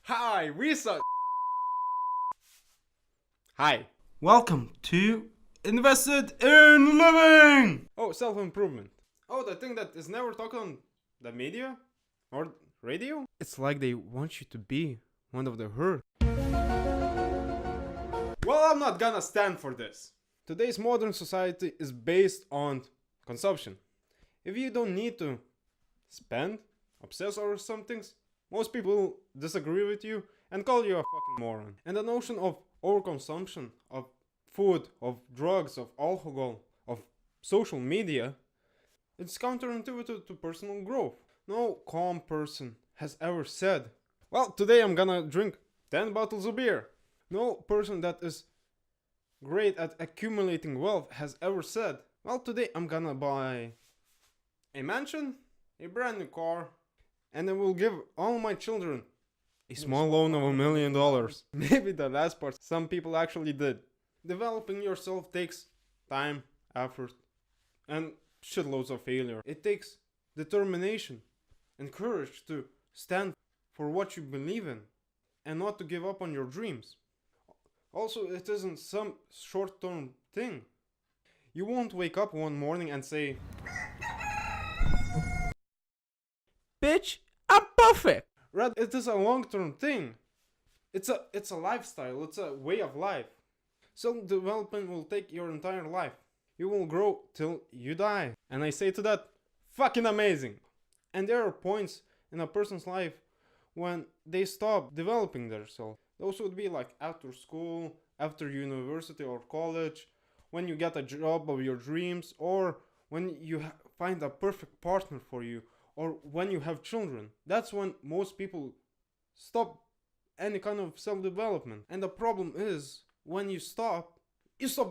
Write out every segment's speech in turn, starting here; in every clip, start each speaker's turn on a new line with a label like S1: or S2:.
S1: Hi, we suck. Hi.
S2: Welcome to Invested in Living!
S1: Oh, self-improvement. Oh, the thing that is never talked on the media or radio? It's like they want you to be one of the herd. Well, I'm not gonna stand for this. Today's modern society is based on consumption. If you don't need to spend, obsess over some things, most people will disagree with you and call you a fucking moron. And the notion of overconsumption of food, of drugs, of alcohol, of social media, it's counterintuitive to personal growth. No calm person has ever said, well, today I'm gonna drink 10 bottles of beer. No person that is great at accumulating wealth has ever said, well, today I'm gonna buy a mansion, a brand new car, and I will give all my children a small loan of $1 million. Maybe the last part some people actually did. Developing yourself takes time, effort, and shitloads of failure. It takes determination and courage to stand for what you believe in and not to give up on your dreams. Also, it isn't some short-term thing. You won't wake up one morning and say,
S2: Bitch, I'm perfect!
S1: rather, it is a long-term thing. It's a lifestyle, it's a way of life. Self-development will take your entire life. You will grow till you die. And I say to that, fucking amazing. And there are points in a person's life when they stop developing themselves. Those would be like after school, after university or college, when you get a job of your dreams, or when you find a perfect partner for you, or when you have children. That's when most people stop any kind of self-development. And the problem is, when you stop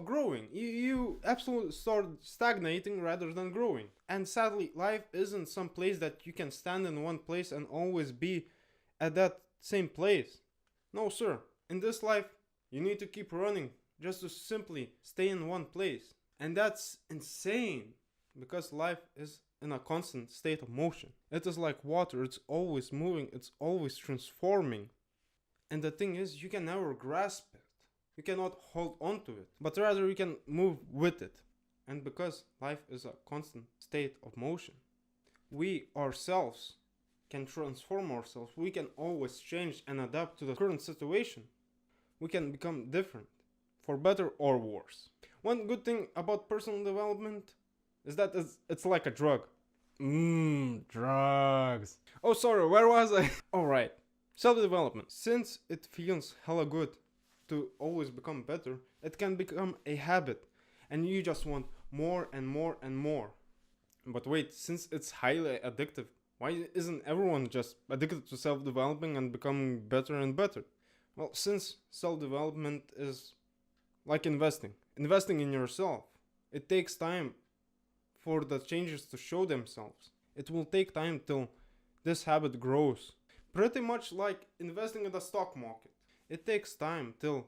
S1: growing. You absolutely start stagnating rather than growing. And sadly, life isn't some place that you can stand in one place and always be at that same place. No, sir. In this life, you need to keep running just to simply stay in one place. And that's insane, because life is in a constant state of motion. It is like water, it's always moving, it's always transforming. And the thing is, you can never grasp it. You cannot hold on to it, but rather you can move with it. And because life is a constant state of motion, we ourselves can transform ourselves. We can always change and adapt to the current situation. We can become different, for better or worse. One good thing about personal development is that it's like a drug.
S2: Drugs.
S1: Oh, sorry, where was I? Alright, self-development. Since it feels hella good to always become better, it can become a habit, and you just want more and more and more. But wait, since it's highly addictive, why isn't everyone just addicted to self-developing and becoming better and better? Well, since self-development is like investing in yourself, it takes time for the changes to show themselves. It will take time till this habit grows. Pretty much like investing in the stock market. It takes time till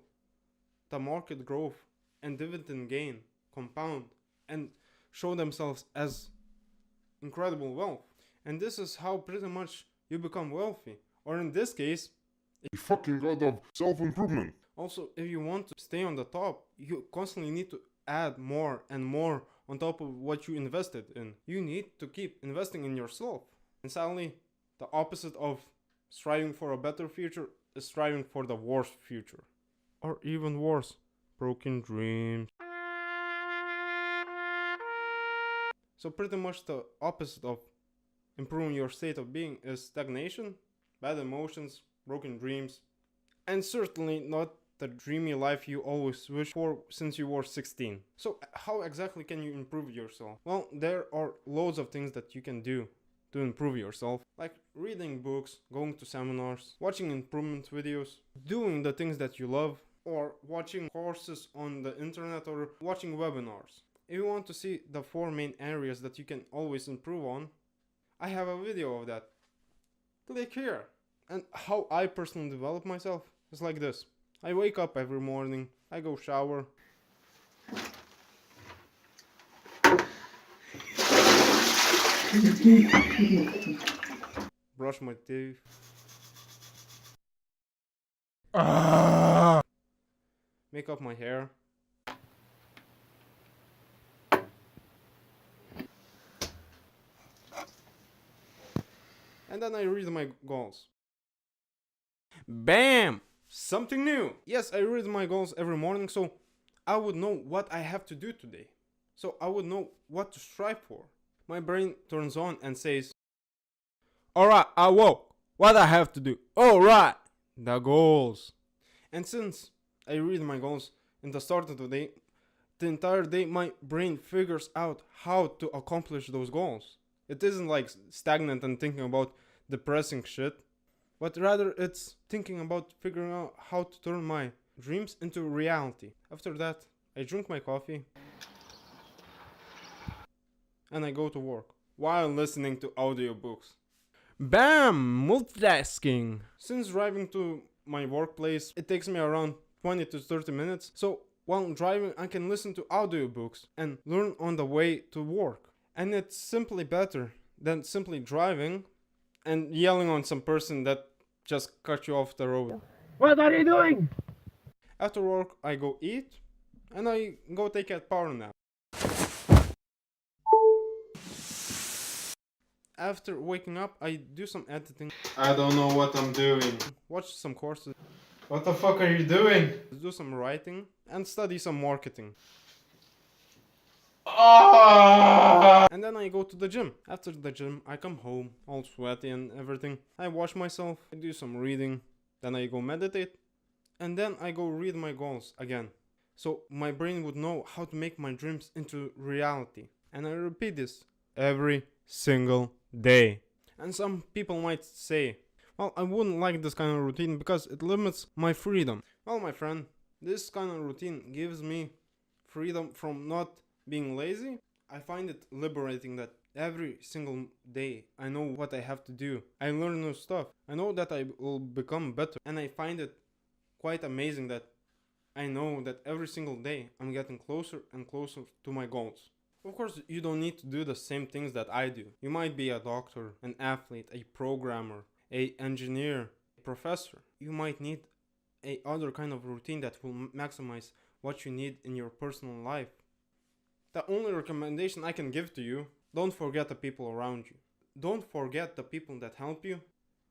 S1: the market growth and dividend gain compound and show themselves as incredible wealth. And this is how pretty much you become wealthy. Or in this case,
S3: a fucking god of self-improvement.
S1: Also, if you want to stay on the top, you constantly need to add more and more on top of what you invested in. You need to keep investing in yourself. And sadly, the opposite of striving for a better future is striving for the worst future. Or even worse, broken dreams. So pretty much the opposite of improving your state of being is stagnation, bad emotions, broken dreams, and certainly not the dreamy life you always wished for since you were 16. So how exactly can you improve yourself? Well, there are loads of things that you can do to improve yourself, like reading books, going to seminars, watching improvement videos, doing the things that you love, or watching courses on the internet or watching webinars. If you want to see the 4 main areas that you can always improve on, I have a video of that. Click here. And how I personally develop myself is like this. I wake up every morning, I go shower, brush my teeth, Make up my hair. And then I read my goals.
S2: Bam!
S1: Something new! Yes, I read my goals every morning so I would know what I have to do today. So I would know what to strive for. My brain turns on and says,
S2: Alright, I woke. What I have to do? Alright! The goals.
S1: and since I read my goals in the start of the entire day my brain figures out how to accomplish those goals. It isn't like stagnant and thinking about depressing shit, but rather it's thinking about figuring out how to turn my dreams into reality. After that, I drink my coffee and I go to work while listening to audiobooks.
S2: Bam! Multitasking.
S1: Since driving to my workplace, it takes me around 20 to 30 minutes, so while driving I can listen to audiobooks and learn on the way to work. And it's simply better than simply driving and yelling on some person that just cut you off the road.
S4: What are you doing?
S1: After work, I go eat and I go take a power nap. After waking up, I do some editing. I don't know what I'm doing. Watch some courses. What the fuck are you doing? Do some writing and study some marketing. And then I go to the gym. After the gym, I come home, all sweaty and everything. I wash myself, I do some reading, then I go meditate, and then I go read my goals again. So my brain would know how to make my dreams into reality. And I repeat this every single day. And some people might say, well, I wouldn't like this kind of routine because it limits my freedom. Well, my friend, this kind of routine gives me freedom from not being lazy. I find it liberating that every single day I know what I have to do. I learn new stuff. I know that I will become better. And I find it quite amazing that I know that every single day I'm getting closer and closer to my goals. Of course, you don't need to do the same things that I do. You might be a doctor, an athlete, a programmer, a engineer, a professor. You might need a other kind of routine that will maximize what you need in your personal life. The only recommendation I can give to you, don't forget the people around you. Don't forget the people that help you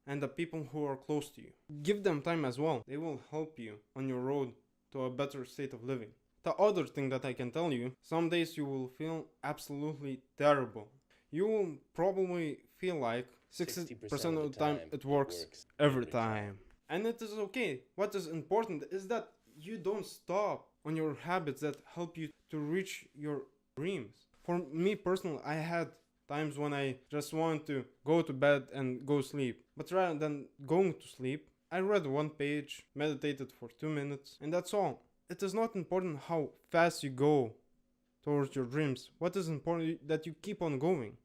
S1: and the people who are close to you. Give them time as well. They will help you on your road to a better state of living. The other thing that I can tell you, some days you will feel absolutely terrible. You will probably feel like 60% of the time it works every time. And it is okay. What is important is that you don't stop on your habits that help you to reach your dreams. For me personally, I had times when I just wanted to go to bed and go sleep. But rather than going to sleep, I read one page, meditated for 2 minutes, and that's all. It is not important how fast you go towards your dreams. What is important is that you keep on going.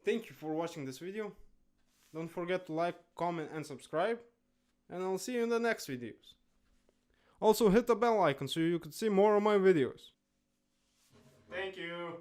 S1: Thank you for watching this video. Don't forget to like, comment and subscribe. And I'll see you in the next videos. Also hit the bell icon so you can see more of my videos. Thank you.